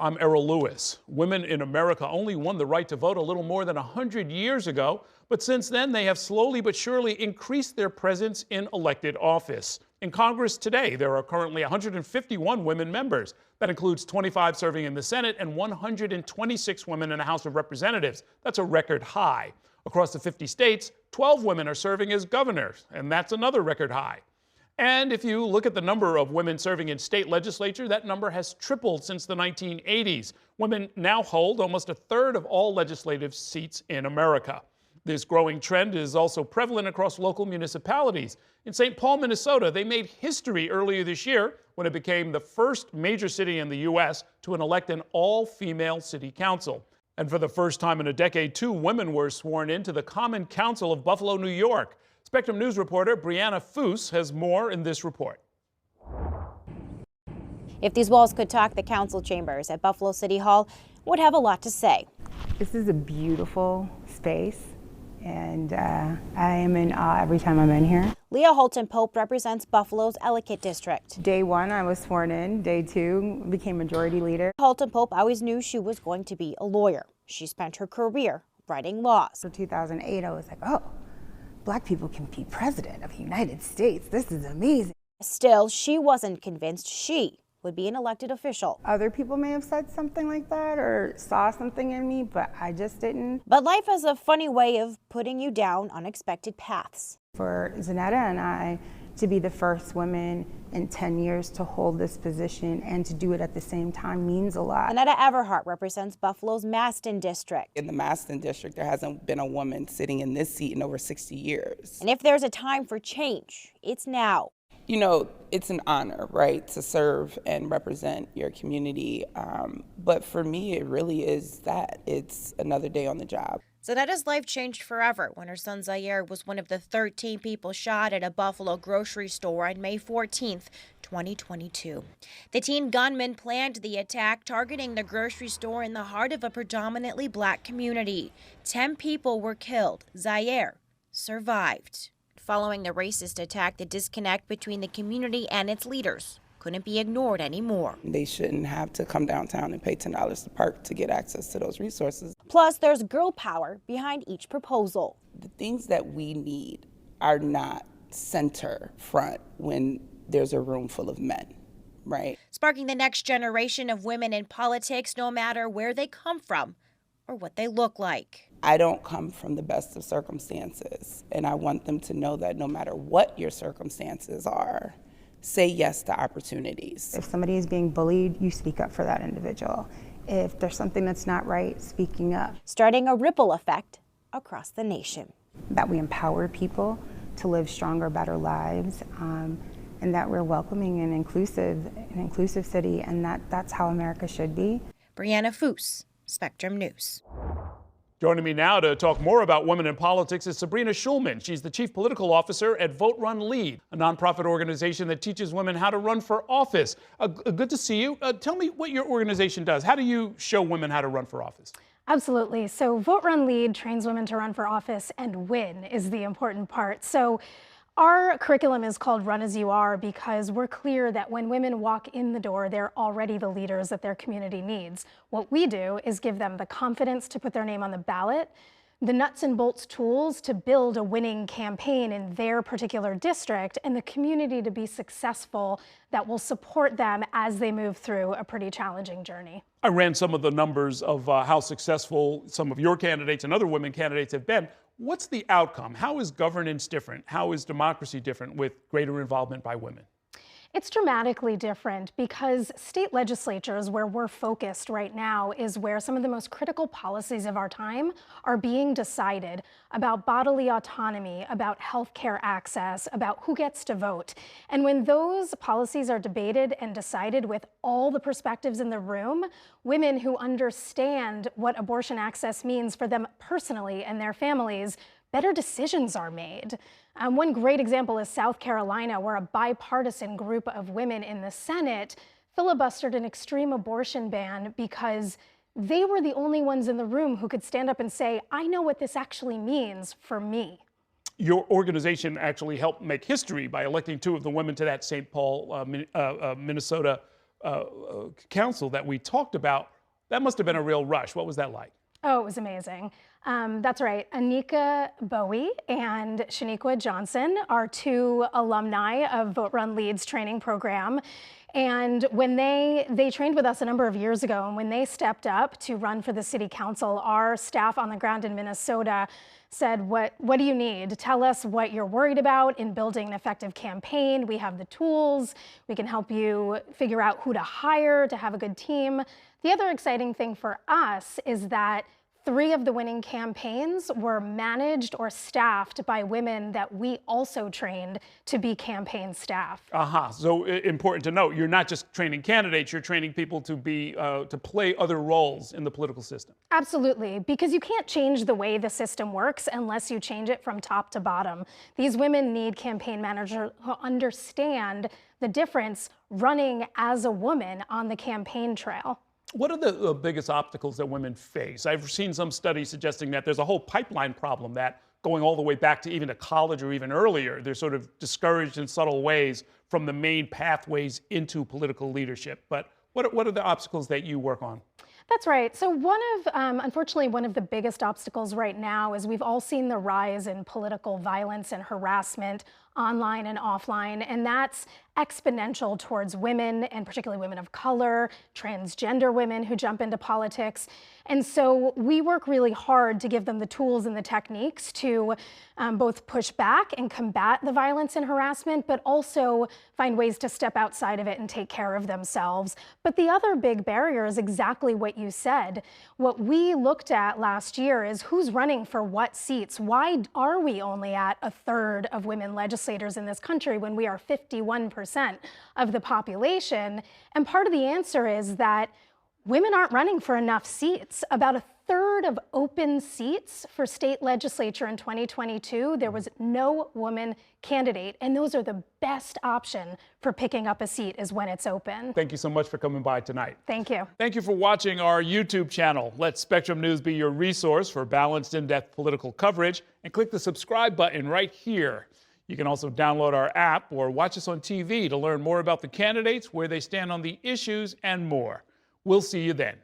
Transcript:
I'm Errol Louis. Women in America only won the right to vote a little more than 100 years ago, but since then they have slowly but surely increased their presence in elected office. In Congress today, there are currently 151 women members. That includes 25 serving in the Senate and 126 women in the House of Representatives. That's a record high. Across the 50 states, 12 women are serving as governors, and that's another record high. And if you look at the number of women serving in state legislature, that number has tripled since the 1980s. Women now hold almost a third of all legislative seats in America. This growing trend is also prevalent across local municipalities. In St. Paul, Minnesota, they made history earlier this year when it became the first major city in the U.S. to elect an all-female city council. And for the first time in a decade, 2 women were sworn into the Common Council of Buffalo, New York. Spectrum News reporter Brianna Foose has more in this report. If these walls could talk, the council chambers at Buffalo City Hall would have a lot to say. This is a beautiful space, and I am in awe every time I'm in here. Leah Holton-Pope represents Buffalo's Ellicott District. Day 1, I was sworn in. Day 2, became majority leader. Holton-Pope always knew she was going to be a lawyer. She spent her career writing laws. In 2008, I was like, oh, Black people can be president of the United States. This is amazing. Still, she wasn't convinced she would be an elected official. Other people may have said something like that or saw something in me, but I just didn't. But life has a funny way of putting you down unexpected paths. For Zanetta and I to be the first women in 10 years to hold this position and to do it at the same time means a lot. Zanetta Everhart represents Buffalo's Maston District. In the Maston District, there hasn't been a woman sitting in this seat in over 60 years. And if there's a time for change, it's now. You know, it's an honor, right, to serve and represent your community. But for me, it really is that. It's another day on the job. Zanetta's life changed forever when her son Zaire was one of the 13 people shot at a Buffalo grocery store on May 14th, 2022. The teen gunman planned the attack, targeting the grocery store in the heart of a predominantly Black community. 10 people were killed. Zaire survived. Following the racist attack, the disconnect between the community and its leaders couldn't be ignored anymore. They shouldn't have to come downtown and pay $10 to park to get access to those resources. Plus, there's girl power behind each proposal. The things that we need are not center front when there's a room full of men, right? Sparking the next generation of women in politics, no matter where they come from or what they look like. I don't come from the best of circumstances, and I want them to know that no matter what your circumstances are, say yes to opportunities. If somebody is being bullied, you speak up for that individual. If there's something that's not right, speaking up. Starting a ripple effect across the nation. That we empower people to live stronger, better lives, and that we're welcoming and an inclusive city, and that's how America should be. Brianna Foose, Spectrum News. Joining me now to talk more about women in politics is Sabrina Shulman. She's the Chief Political Officer at Vote Run Lead, a nonprofit organization that teaches women how to run for office. Good to see you. Tell me what your organization does. How do you show women how to run for office? Absolutely. So Vote Run Lead trains women to run for office and win is the important part. So our curriculum is called Run As You Are because we're clear that when women walk in the door, they're already the leaders that their community needs. What we do is give them the confidence to put their name on the ballot, the nuts and bolts tools to build a winning campaign in their particular district, and the community to be successful that will support them as they move through a pretty challenging journey. I ran some of the numbers of how successful some of your candidates and other women candidates have been. What's the outcome? How is governance different? How is democracy different with greater involvement by women? It's dramatically different because state legislatures, where we're focused right now, is where some of the most critical policies of our time are being decided about bodily autonomy, about healthcare access, about who gets to vote. And when those policies are debated and decided with all the perspectives in the room, women who understand what abortion access means for them personally and their families, better decisions are made. One great example is South Carolina, where a bipartisan group of women in the Senate filibustered an extreme abortion ban because they were the only ones in the room who could stand up and say, I know what this actually means for me. Your organization actually helped make history by electing 2 of the women to that St. Paul, Minnesota council that we talked about, that must have been a real rush. What was that like? Oh, it was amazing. That's right. Anika Bowie and Shaniqua Johnson are two alumni of Vote Run Lead's training program. And when they trained with us a number of years ago, and when they stepped up to run for the city council, our staff on the ground in Minnesota said, what do you need? Tell us what you're worried about in building an effective campaign. We have the tools. We can help you figure out who to hire to have a good team. The other exciting thing for us is that 3 of the winning campaigns were managed or staffed by women that we also trained to be campaign staff. So important to note, you're not just training candidates, you're training people to be to play other roles in the political system. Absolutely, because you can't change the way the system works unless you change it from top to bottom. These women need campaign managers who understand the difference running as a woman on the campaign trail. What are the biggest obstacles that women face? I've seen some studies suggesting that there's a whole pipeline problem that going all the way back to even to college or even earlier, they're sort of discouraged in subtle ways from the main pathways into political leadership. But what are the obstacles that you work on? That's right. So unfortunately, one of the biggest obstacles right now is we've all seen the rise in political violence and harassment online and offline, and that's exponential towards women, and particularly women of color, transgender women who jump into politics. And so we work really hard to give them the tools and the techniques to both push back and combat the violence and harassment, but also find ways to step outside of it and take care of themselves. But the other big barrier is exactly what you said. What we looked at last year is who's running for what seats. Why are we only at 1/3 of women legislators in this country when we are 51% of the population? And part of the answer is that women aren't running for enough seats. About 1/3 of open seats for state legislature in 2022, there was no woman candidate. And those are the best option for picking up a seat is when it's open. Thank you so much for coming by tonight. Thank you. Thank you for watching our YouTube channel. Let Spectrum News be your resource for balanced, in-depth political coverage. And click the subscribe button right here. You can also download our app or watch us on TV to learn more about the candidates, where they stand on the issues, and more. We'll see you then.